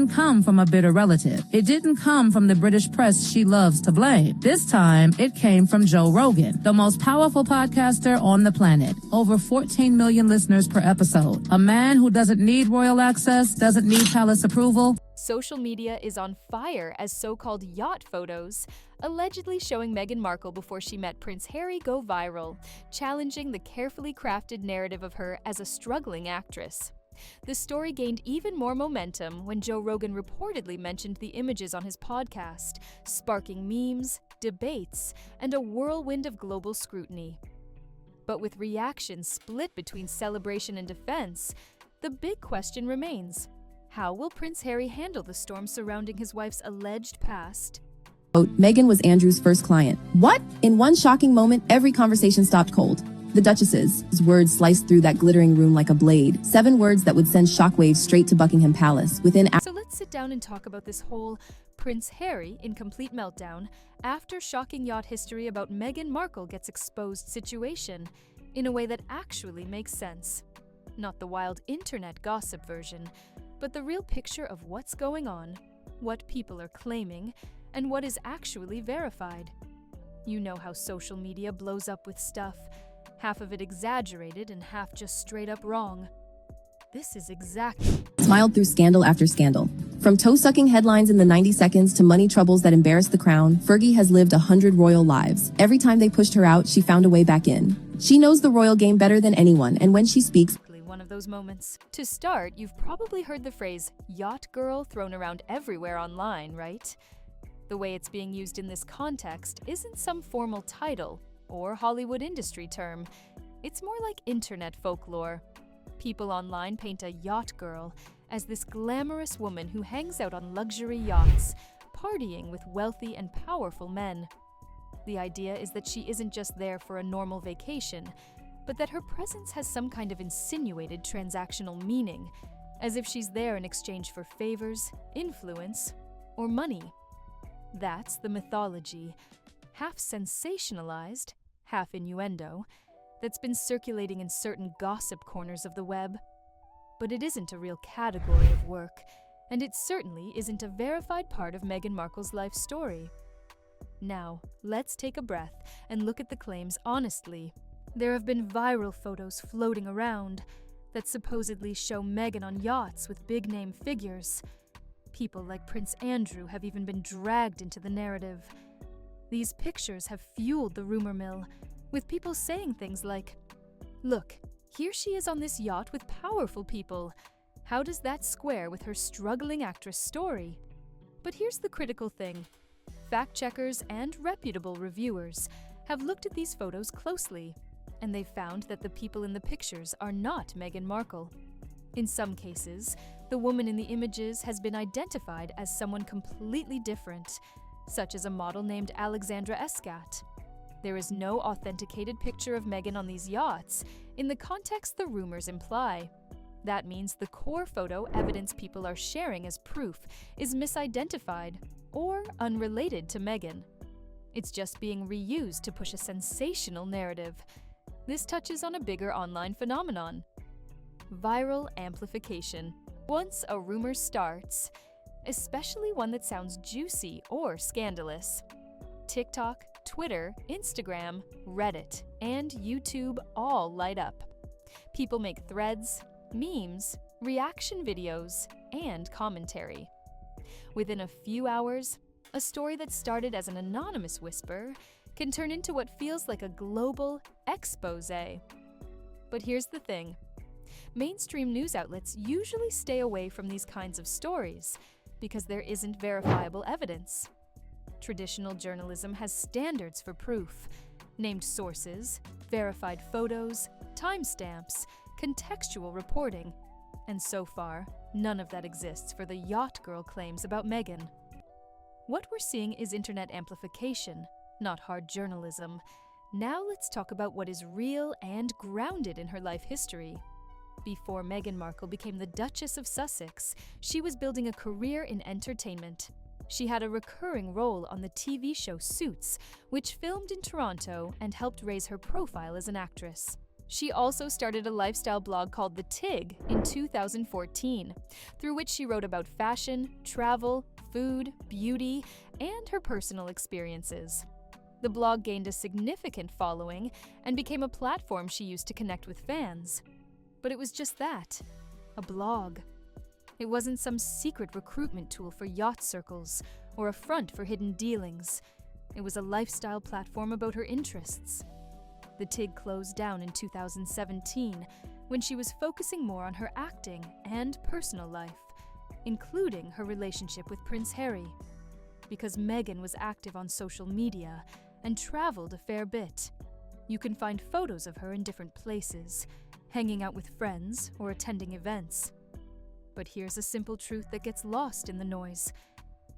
didn't come from a bitter relative. It didn't come from the British press she loves to blame. This time, it came from Joe Rogan, the most powerful podcaster on the planet. Over 14 million listeners per episode. A man who doesn't need royal access, doesn't need palace approval. Social media is on fire as so-called yacht photos, allegedly showing Meghan Markle before she met Prince Harry, go viral, challenging the carefully crafted narrative of her as a struggling actress. The story gained even more momentum when Joe Rogan reportedly mentioned the images on his podcast, sparking memes, debates, and a whirlwind of global scrutiny. But with reactions split between celebration and defense, the big question remains: how will Prince Harry handle the storm surrounding his wife's alleged past? Meghan was Andrew's first client. What? In one shocking moment, every conversation stopped cold. The Duchess's words sliced through that glittering room like a blade. 7 words that would send shockwaves straight to Buckingham Palace. So let's sit down and talk about this whole Prince Harry in complete meltdown after shocking yacht history about Meghan Markle gets exposed situation in a way that actually makes sense. Not the wild internet gossip version, but the real picture of what's going on, what people are claiming, and what is actually verified. You know how social media blows up with stuff, half of it exaggerated and half just straight up wrong. This is exactly smiled through scandal after scandal. From toe-sucking headlines in the 90 seconds to money troubles that embarrassed the crown, Fergie has lived 100 royal lives. Every time they pushed her out, she found a way back in. She knows the royal game better than anyone, and when she speaks, one of those moments. To start, you've probably heard the phrase yacht girl thrown around everywhere online, right? The way it's being used in this context isn't some formal title or Hollywood industry term. It's more like internet folklore. People online paint a yacht girl as this glamorous woman who hangs out on luxury yachts, partying with wealthy and powerful men. The idea is that she isn't just there for a normal vacation, but that her presence has some kind of insinuated transactional meaning, as if she's there in exchange for favors, influence, or money. That's the mythology, half sensationalized, half innuendo, that's been circulating in certain gossip corners of the web. But it isn't a real category of work, and it certainly isn't a verified part of Meghan Markle's life story. Now, let's take a breath and look at the claims honestly. There have been viral photos floating around that supposedly show Meghan on yachts with big-name figures. People like Prince Andrew have even been dragged into the narrative. These pictures have fueled the rumor mill, with people saying things like, "Look, here she is on this yacht with powerful people. How does that square with her struggling actress story?" But here's the critical thing. Fact-checkers and reputable reviewers have looked at these photos closely, and they've found that the people in the pictures are not Meghan Markle. In some cases, the woman in the images has been identified as someone completely different, such as a model named Alexandra Escat. There is no authenticated picture of Meghan on these yachts, in the context the rumors imply. That means the core photo evidence people are sharing as proof is misidentified or unrelated to Meghan. It's just being reused to push a sensational narrative. This touches on a bigger online phenomenon: viral amplification. Once a rumor starts, especially one that sounds juicy or scandalous, TikTok, Twitter, Instagram, Reddit, and YouTube all light up. People make threads, memes, reaction videos, and commentary. Within a few hours, a story that started as an anonymous whisper can turn into what feels like a global expose. But here's the thing. Mainstream news outlets usually stay away from these kinds of stories because there isn't verifiable evidence. Traditional journalism has standards for proof: named sources, verified photos, timestamps, contextual reporting. And so far, none of that exists for the yacht girl claims about Meghan. What we're seeing is internet amplification, not hard journalism. Now let's talk about what is real and grounded in her life history. Before Meghan Markle became the Duchess of Sussex, she was building a career in entertainment. She had a recurring role on the TV show Suits, which filmed in Toronto and helped raise her profile as an actress. She also started a lifestyle blog called The Tig in 2014, through which she wrote about fashion, travel, food, beauty, and her personal experiences. The blog gained a significant following and became a platform she used to connect with fans. But it was just that, a blog. It wasn't some secret recruitment tool for yacht circles or a front for hidden dealings. It was a lifestyle platform about her interests. The Tig closed down in 2017 when she was focusing more on her acting and personal life, including her relationship with Prince Harry. Because Meghan was active on social media and traveled a fair bit, you can find photos of her in different places, hanging out with friends or attending events. But here's a simple truth that gets lost in the noise.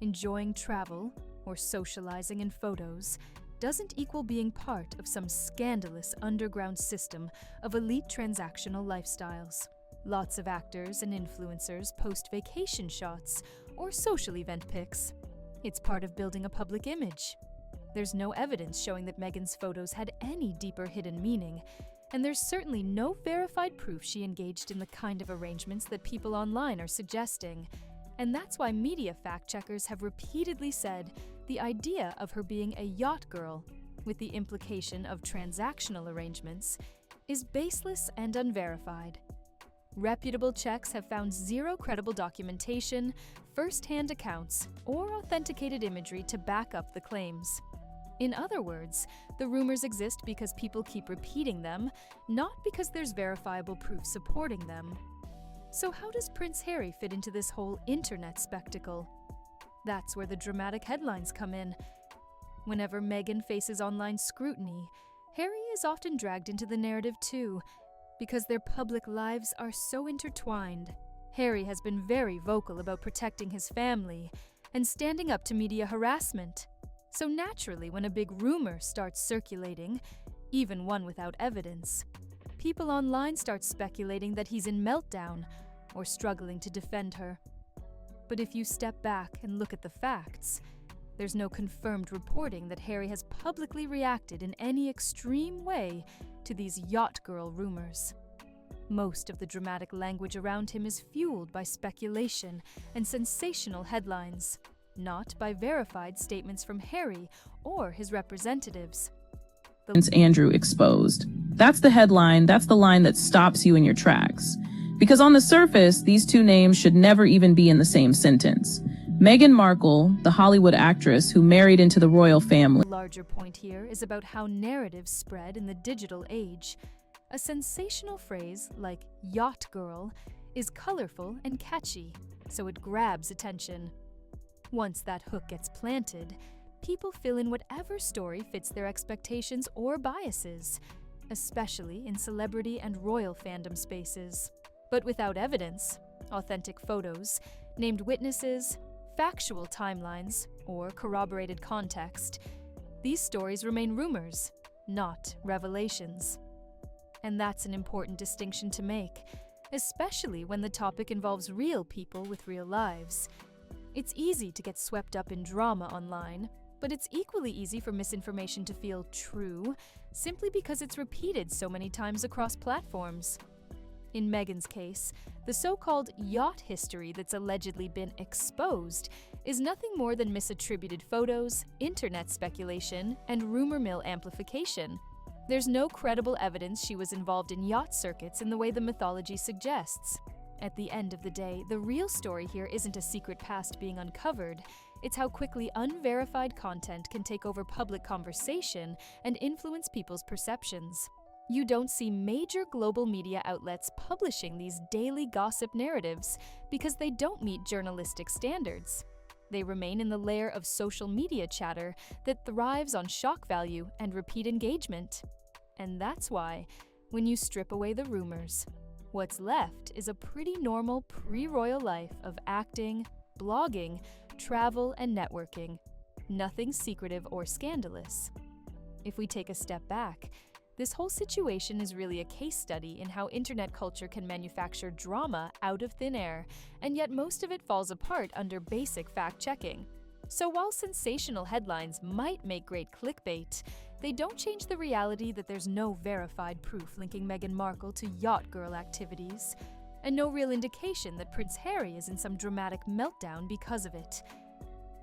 Enjoying travel or socializing in photos doesn't equal being part of some scandalous underground system of elite transactional lifestyles. Lots of actors and influencers post vacation shots or social event pics. It's part of building a public image. There's no evidence showing that Meghan's photos had any deeper hidden meaning, and there's certainly no verified proof she engaged in the kind of arrangements that people online are suggesting. And that's why media fact-checkers have repeatedly said the idea of her being a yacht girl, with the implication of transactional arrangements, is baseless and unverified. Reputable checks have found zero credible documentation, first-hand accounts, or authenticated imagery to back up the claims. In other words, the rumors exist because people keep repeating them, not because there's verifiable proof supporting them. So how does Prince Harry fit into this whole internet spectacle? That's where the dramatic headlines come in. Whenever Meghan faces online scrutiny, Harry is often dragged into the narrative too, because their public lives are so intertwined. Harry has been very vocal about protecting his family and standing up to media harassment. So naturally, when a big rumor starts circulating, even one without evidence, people online start speculating that he's in meltdown or struggling to defend her. But if you step back and look at the facts, there's no confirmed reporting that Harry has publicly reacted in any extreme way to these yacht girl rumors. Most of the dramatic language around him is fueled by speculation and sensational headlines, not by verified statements from Harry or his representatives. Prince Andrew exposed. That's the headline, that's the line that stops you in your tracks. Because on the surface, these two names should never even be in the same sentence. Meghan Markle, the Hollywood actress who married into the royal family. The larger point here is about how narratives spread in the digital age. A sensational phrase like yacht girl is colorful and catchy, so it grabs attention. Once that hook gets planted, people fill in whatever story fits their expectations or biases, especially in celebrity and royal fandom spaces. But without evidence, authentic photos, named witnesses, factual timelines, or corroborated context, these stories remain rumors, not revelations. And that's an important distinction to make, especially when the topic involves real people with real lives. It's easy to get swept up in drama online, but it's equally easy for misinformation to feel true simply because it's repeated so many times across platforms. In Meghan's case, the so-called yacht history that's allegedly been exposed is nothing more than misattributed photos, internet speculation, and rumor mill amplification. There's no credible evidence she was involved in yacht circuits in the way the mythology suggests. At the end of the day, the real story here isn't a secret past being uncovered. It's how quickly unverified content can take over public conversation and influence people's perceptions. You don't see major global media outlets publishing these daily gossip narratives because they don't meet journalistic standards. They remain in the layer of social media chatter that thrives on shock value and repeat engagement. And that's why, when you strip away the rumors, what's left is a pretty normal pre-royal life of acting, blogging, travel, and networking. Nothing secretive or scandalous. If we take a step back, this whole situation is really a case study in how internet culture can manufacture drama out of thin air, and yet most of it falls apart under basic fact-checking. So while sensational headlines might make great clickbait, they don't change the reality that there's no verified proof linking Meghan Markle to Yacht Girl activities, and no real indication that Prince Harry is in some dramatic meltdown because of it.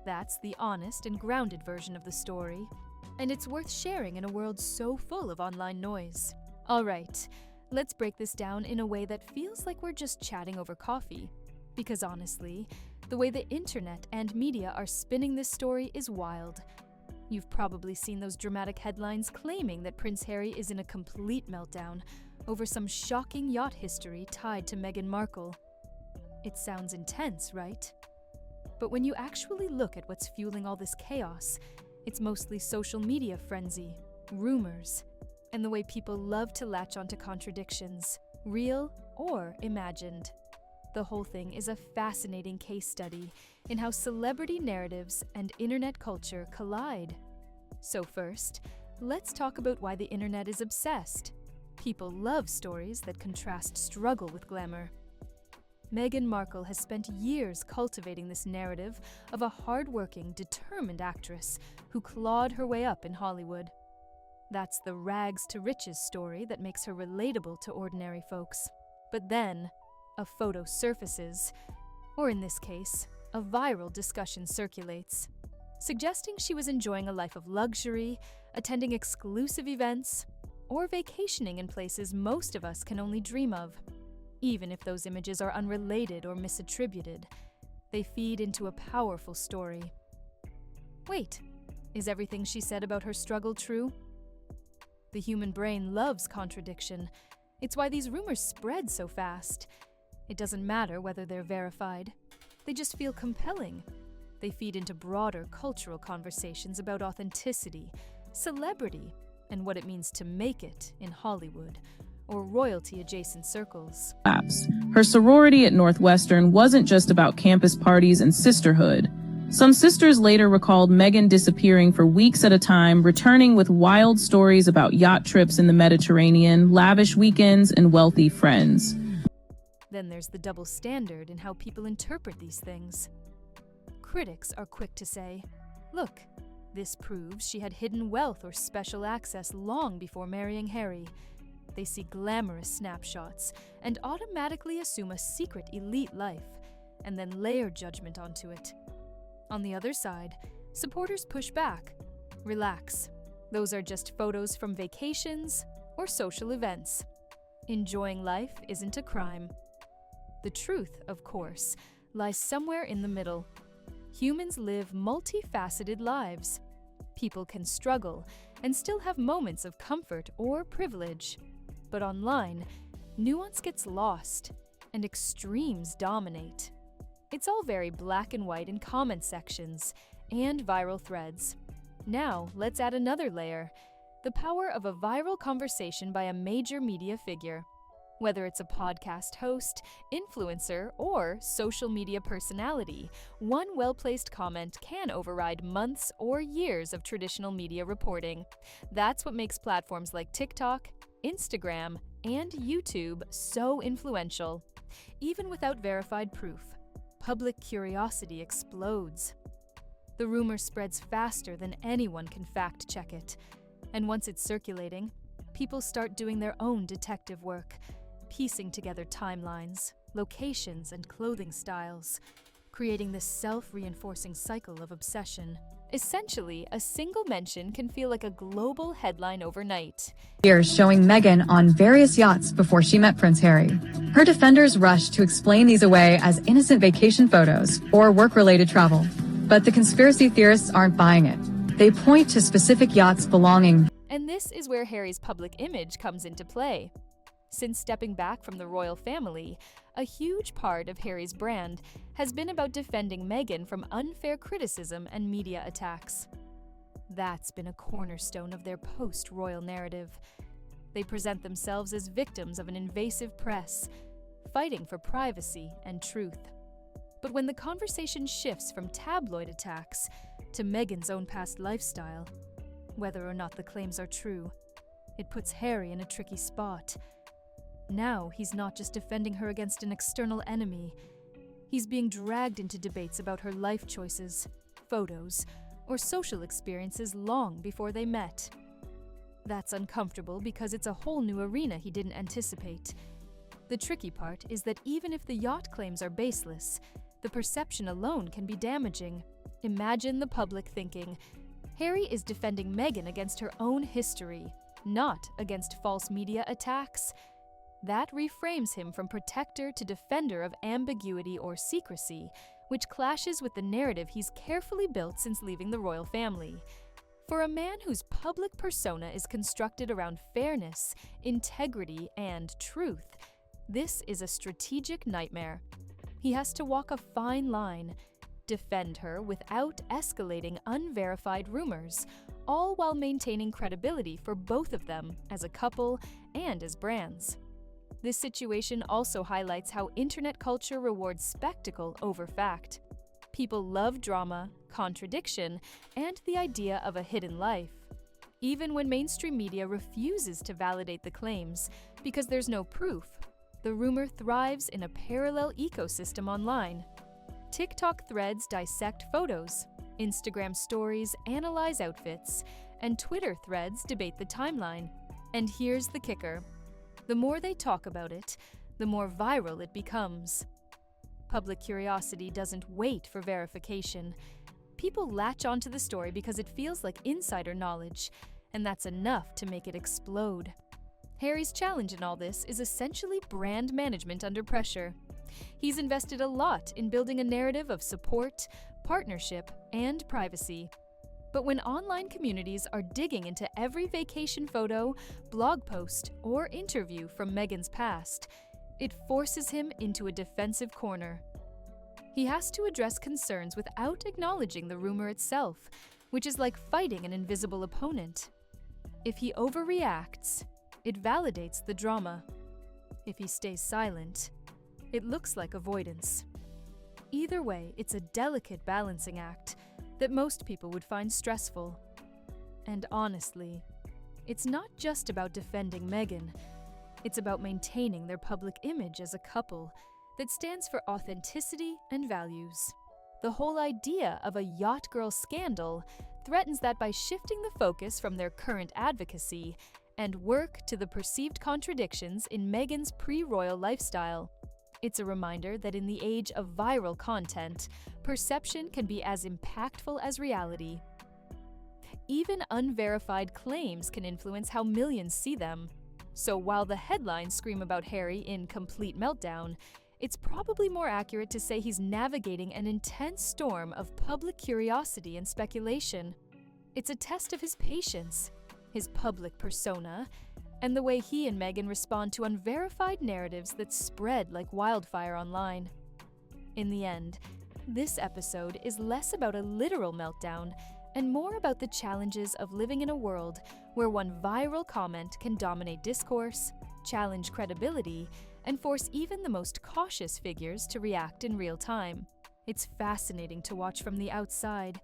That's the honest and grounded version of the story, and it's worth sharing in a world so full of online noise. Alright, let's break this down in a way that feels like we're just chatting over coffee, because honestly, the way the internet and media are spinning this story is wild. You've probably seen those dramatic headlines claiming that Prince Harry is in a complete meltdown over some shocking yacht history tied to Meghan Markle. It sounds intense, right? But when you actually look at what's fueling all this chaos, it's mostly social media frenzy, rumors, and the way people love to latch onto contradictions, real or imagined. The whole thing is a fascinating case study in how celebrity narratives and internet culture collide. So first, let's talk about why the internet is obsessed. People love stories that contrast struggle with glamour. Meghan Markle has spent years cultivating this narrative of a hardworking, determined actress who clawed her way up in Hollywood. That's the rags to riches story that makes her relatable to ordinary folks. But then, a photo surfaces, or in this case, a viral discussion circulates, suggesting she was enjoying a life of luxury, attending exclusive events, or vacationing in places most of us can only dream of. Even if those images are unrelated or misattributed, they feed into a powerful story. Wait, is everything she said about her struggle true? The human brain loves contradiction. It's why these rumors spread so fast. It doesn't matter whether they're verified. They just feel compelling. They feed into broader cultural conversations about authenticity, celebrity, and what it means to make it in Hollywood or royalty-adjacent circles. Her sorority at Northwestern wasn't just about campus parties and sisterhood. Some sisters later recalled Meghan disappearing for weeks at a time, returning with wild stories about yacht trips in the Mediterranean, lavish weekends, and wealthy friends. Then there's the double standard in how people interpret these things. Critics are quick to say, look, this proves she had hidden wealth or special access long before marrying Harry. They see glamorous snapshots and automatically assume a secret elite life, and then layer judgment onto it. On the other side, supporters push back. Relax. Those are just photos from vacations or social events. Enjoying life isn't a crime. The truth, of course, lies somewhere in the middle. Humans live multifaceted lives. People can struggle and still have moments of comfort or privilege. But online, nuance gets lost, and extremes dominate. It's all very black and white in comment sections and viral threads. Now, let's add another layer: the power of a viral conversation by a major media figure. Whether it's a podcast host, influencer, or social media personality, one well-placed comment can override months or years of traditional media reporting. That's what makes platforms like TikTok, Instagram, and YouTube so influential. Even without verified proof, public curiosity explodes. The rumor spreads faster than anyone can fact-check it. And once it's circulating, people start doing their own detective work, piecing together timelines, locations, and clothing styles, creating this self-reinforcing cycle of obsession. Essentially, a single mention can feel like a global headline overnight. Years showing Meghan on various yachts before she met Prince Harry. Her defenders rushed to explain these away as innocent vacation photos or work-related travel. But the conspiracy theorists aren't buying it. They point to specific yachts belonging. And this is where Harry's public image comes into play. Since stepping back from the royal family, a huge part of Harry's brand has been about defending Meghan from unfair criticism and media attacks. That's been a cornerstone of their post-royal narrative. They present themselves as victims of an invasive press, fighting for privacy and truth. But when the conversation shifts from tabloid attacks to Meghan's own past lifestyle, whether or not the claims are true, it puts Harry in a tricky spot. Now, he's not just defending her against an external enemy. He's being dragged into debates about her life choices, photos, or social experiences long before they met. That's uncomfortable because it's a whole new arena he didn't anticipate. The tricky part is that even if the yacht claims are baseless, the perception alone can be damaging. Imagine the public thinking, Harry is defending Meghan against her own history, not against false media attacks. That reframes him from protector to defender of ambiguity or secrecy, which clashes with the narrative he's carefully built since leaving the royal family. For a man whose public persona is constructed around fairness, integrity, and truth, this is a strategic nightmare. He has to walk a fine line, defend her without escalating unverified rumors, all while maintaining credibility for both of them as a couple and as brands. This situation also highlights how internet culture rewards spectacle over fact. People love drama, contradiction, and the idea of a hidden life. Even when mainstream media refuses to validate the claims because there's no proof, the rumor thrives in a parallel ecosystem online. TikTok threads dissect photos, Instagram stories analyze outfits, and Twitter threads debate the timeline. And here's the kicker. The more they talk about it, the more viral it becomes. Public curiosity doesn't wait for verification. People latch onto the story because it feels like insider knowledge, and that's enough to make it explode. Harry's challenge in all this is essentially brand management under pressure. He's invested a lot in building a narrative of support, partnership, and privacy. But when online communities are digging into every vacation photo, blog post, or interview from Meghan's past, it forces him into a defensive corner. He has to address concerns without acknowledging the rumor itself, which is like fighting an invisible opponent. If he overreacts, it validates the drama. If he stays silent, it looks like avoidance. Either way, it's a delicate balancing act that most people would find stressful. And honestly, it's not just about defending Meghan. It's about maintaining their public image as a couple that stands for authenticity and values. The whole idea of a yacht girl scandal threatens that by shifting the focus from their current advocacy and work to the perceived contradictions in Meghan's pre-royal lifestyle. It's a reminder that in the age of viral content, perception can be as impactful as reality. Even unverified claims can influence how millions see them. So while the headlines scream about Harry in complete meltdown, it's probably more accurate to say he's navigating an intense storm of public curiosity and speculation. It's a test of his patience, his public persona, and the way he and Meghan respond to unverified narratives that spread like wildfire online. In the end, this episode is less about a literal meltdown and more about the challenges of living in a world where one viral comment can dominate discourse, challenge credibility, and force even the most cautious figures to react in real time. It's fascinating to watch from the outside,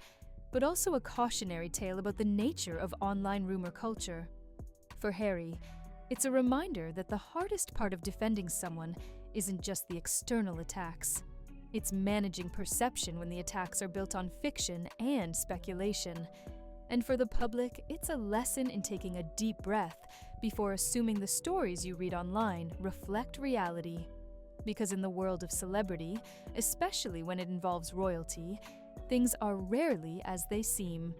but also a cautionary tale about the nature of online rumor culture. For Harry, it's a reminder that the hardest part of defending someone isn't just the external attacks. It's managing perception when the attacks are built on fiction and speculation. And for the public, it's a lesson in taking a deep breath before assuming the stories you read online reflect reality. Because in the world of celebrity, especially when it involves royalty, things are rarely as they seem.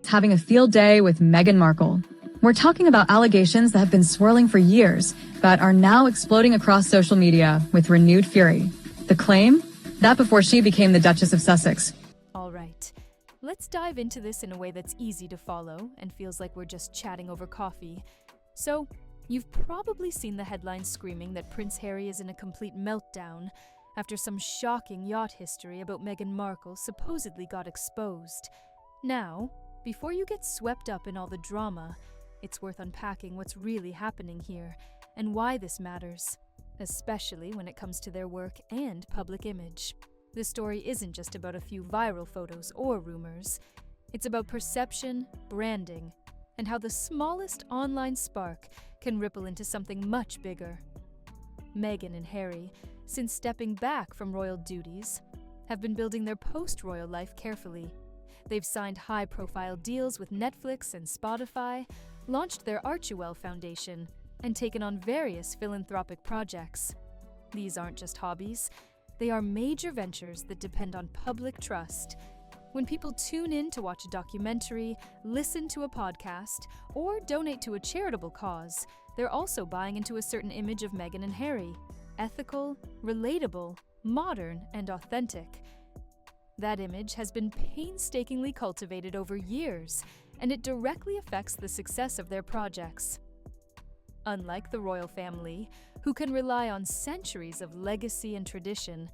Having a field day with Meghan Markle. We're talking about allegations that have been swirling for years, but are now exploding across social media with renewed fury. The claim? That before she became the Duchess of Sussex. All right, let's dive into this in a way that's easy to follow and feels like we're just chatting over coffee. So, you've probably seen the headlines screaming that Prince Harry is in a complete meltdown after some shocking yacht history about Meghan Markle supposedly got exposed. Now, before you get swept up in all the drama, it's worth unpacking what's really happening here and why this matters, especially when it comes to their work and public image. The story isn't just about a few viral photos or rumors. It's about perception, branding, and how the smallest online spark can ripple into something much bigger. Meghan and Harry, since stepping back from royal duties, have been building their post-royal life carefully. They've signed high-profile deals with Netflix and Spotify, launched their Archewell Foundation, and taken on various philanthropic projects. These aren't just hobbies, they are major ventures that depend on public trust. When people tune in to watch a documentary, listen to a podcast, or donate to a charitable cause, they're also buying into a certain image of Meghan and Harry: ethical, relatable, modern, and authentic. That image has been painstakingly cultivated over years, and it directly affects the success of their projects. Unlike the royal family, who can rely on centuries of legacy and tradition,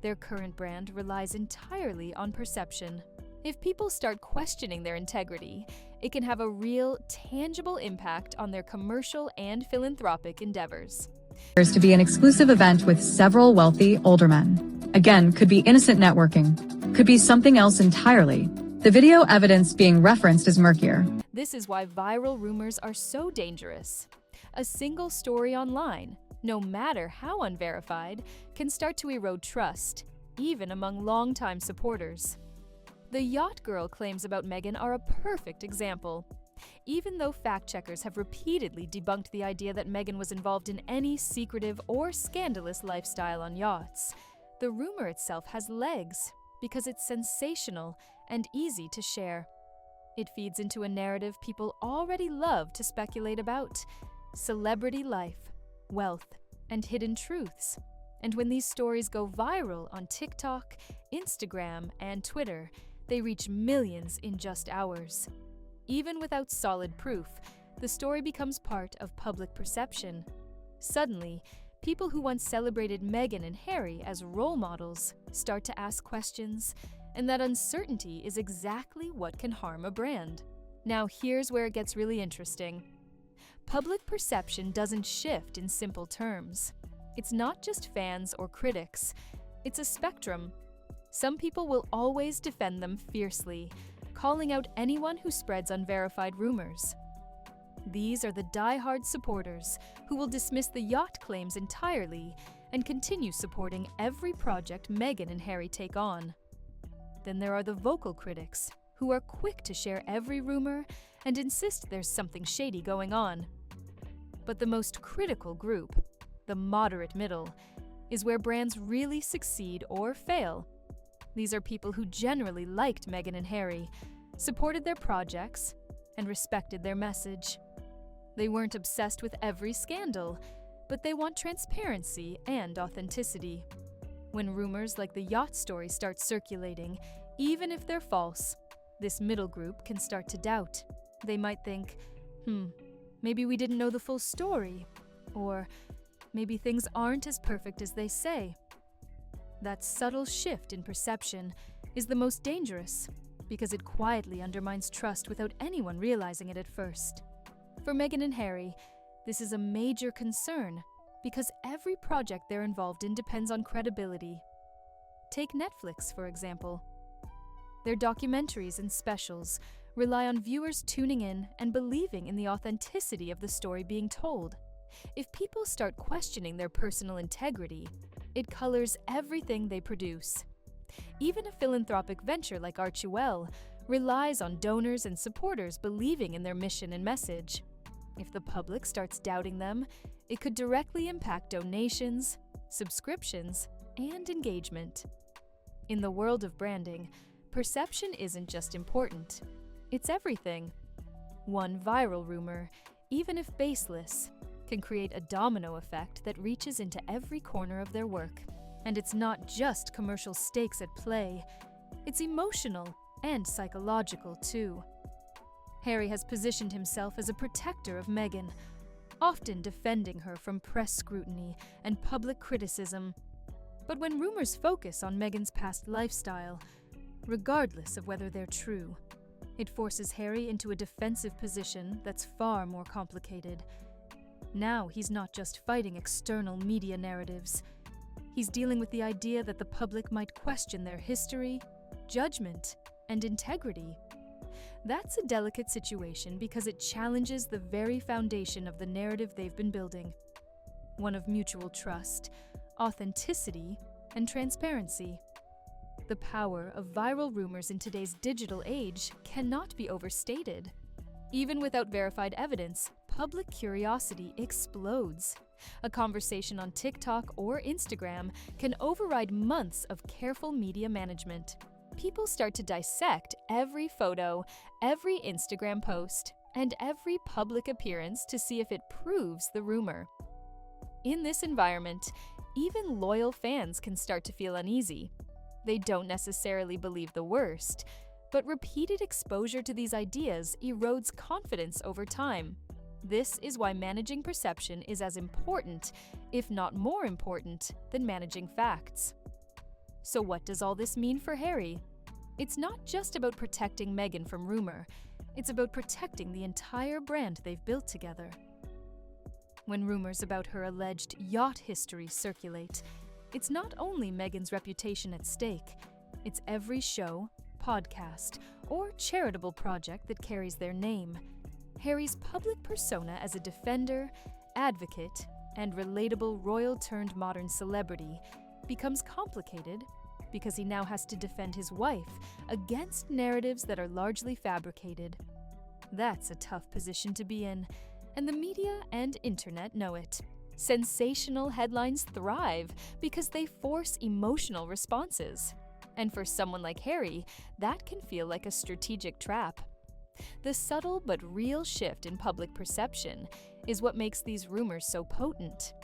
their current brand relies entirely on perception. If people start questioning their integrity, it can have a real, tangible impact on their commercial and philanthropic endeavors. To be an exclusive event with several wealthy, older men. Again, could be innocent networking. Could be something else entirely. The video evidence being referenced is murkier. This is why viral rumors are so dangerous. A single story online, no matter how unverified, can start to erode trust, even among longtime supporters. The Yacht Girl claims about Meghan are a perfect example. Even though fact-checkers have repeatedly debunked the idea that Meghan was involved in any secretive or scandalous lifestyle on yachts, the rumor itself has legs because it's sensational and easy to share. It feeds into a narrative people already love to speculate about: celebrity life, wealth, and hidden truths. And when these stories go viral on TikTok, Instagram, and Twitter, they reach millions in just hours. Even without solid proof, the story becomes part of public perception. Suddenly, people who once celebrated Meghan and Harry as role models start to ask questions, and that uncertainty is exactly what can harm a brand. Now here's where it gets really interesting. Public perception doesn't shift in simple terms. It's not just fans or critics. It's a spectrum. Some people will always defend them fiercely, calling out anyone who spreads unverified rumors. These are the die-hard supporters who will dismiss the yacht claims entirely and continue supporting every project Meghan and Harry take on. Then there are the vocal critics who are quick to share every rumor and insist there's something shady going on. But the most critical group, the moderate middle, is where brands really succeed or fail. These are people who generally liked Meghan and Harry, supported their projects, and respected their message. They weren't obsessed with every scandal, but they want transparency and authenticity. When rumors like the yacht story start circulating, even if they're false, this middle group can start to doubt. They might think, maybe we didn't know the full story, or maybe things aren't as perfect as they say. That subtle shift in perception is the most dangerous because it quietly undermines trust without anyone realizing it at first. For Meghan and Harry, this is a major concern because every project they're involved in depends on credibility. Take Netflix, for example. Their documentaries and specials rely on viewers tuning in and believing in the authenticity of the story being told. If people start questioning their personal integrity, it colors everything they produce. Even a philanthropic venture like Archewell relies on donors and supporters believing in their mission and message. If the public starts doubting them, it could directly impact donations, subscriptions, and engagement. In the world of branding, perception isn't just important, it's everything. One viral rumor, even if baseless, can create a domino effect that reaches into every corner of their work. And it's not just commercial stakes at play, it's emotional and psychological too. Harry has positioned himself as a protector of Meghan, often defending her from press scrutiny and public criticism. But when rumors focus on Meghan's past lifestyle, regardless of whether they're true, it forces Harry into a defensive position that's far more complicated. Now he's not just fighting external media narratives. He's dealing with the idea that the public might question their history, judgment, and integrity. That's a delicate situation because it challenges the very foundation of the narrative they've been building. One of mutual trust, authenticity, and transparency. The power of viral rumors in today's digital age cannot be overstated. Even without verified evidence, public curiosity explodes. A conversation on TikTok or Instagram can override months of careful media management. People start to dissect every photo, every Instagram post, and every public appearance to see if it proves the rumor. In this environment, even loyal fans can start to feel uneasy. They don't necessarily believe the worst, but repeated exposure to these ideas erodes confidence over time. This is why managing perception is as important, if not more important, than managing facts. So what does all this mean for Harry? It's not just about protecting Meghan from rumor, it's about protecting the entire brand they've built together. When rumors about her alleged yacht history circulate, it's not only Meghan's reputation at stake, it's every show, podcast, or charitable project that carries their name. Harry's public persona as a defender, advocate, and relatable royal-turned-modern celebrity becomes complicated because he now has to defend his wife against narratives that are largely fabricated. That's a tough position to be in, and the media and internet know it. Sensational headlines thrive because they force emotional responses. And for someone like Harry, that can feel like a strategic trap. The subtle but real shift in public perception is what makes these rumors so potent.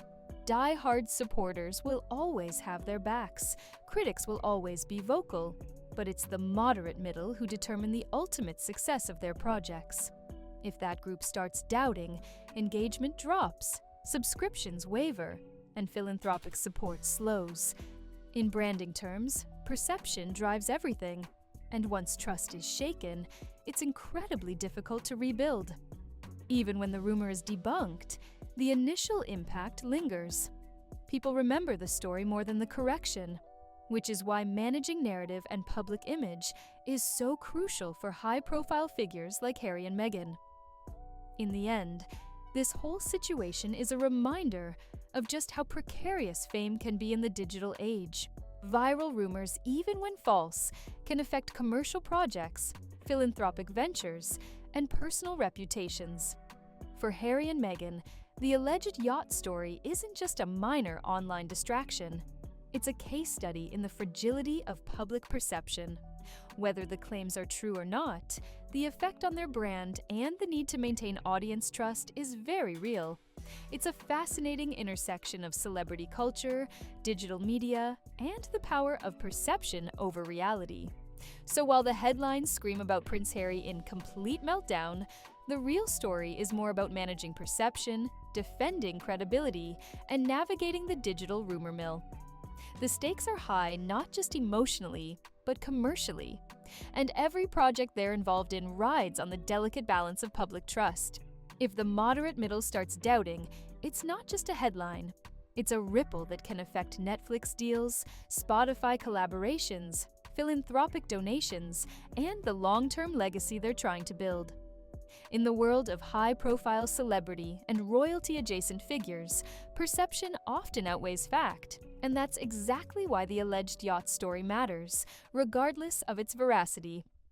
Die-hard supporters will always have their backs, critics will always be vocal, but it's the moderate middle who determine the ultimate success of their projects. If that group starts doubting, engagement drops, subscriptions waver, and philanthropic support slows. In branding terms, perception drives everything. And once trust is shaken, it's incredibly difficult to rebuild. Even when the rumor is debunked, the initial impact lingers. People remember the story more than the correction, which is why managing narrative and public image is so crucial for high-profile figures like Harry and Meghan. In the end, this whole situation is a reminder of just how precarious fame can be in the digital age. Viral rumors, even when false, can affect commercial projects, philanthropic ventures, and personal reputations. For Harry and Meghan, the alleged yacht story isn't just a minor online distraction. It's a case study in the fragility of public perception. Whether the claims are true or not, the effect on their brand and the need to maintain audience trust is very real. It's a fascinating intersection of celebrity culture, digital media, and the power of perception over reality. So while the headlines scream about Prince Harry in complete meltdown, the real story is more about managing perception, defending credibility, and navigating the digital rumor mill. The stakes are high not just emotionally, but commercially. And every project they're involved in rides on the delicate balance of public trust. If the moderate middle starts doubting, it's not just a headline. It's a ripple that can affect Netflix deals, Spotify collaborations, philanthropic donations, and the long-term legacy they're trying to build. In the world of high-profile celebrity and royalty-adjacent figures, perception often outweighs fact, and that's exactly why the alleged yacht story matters, regardless of its veracity.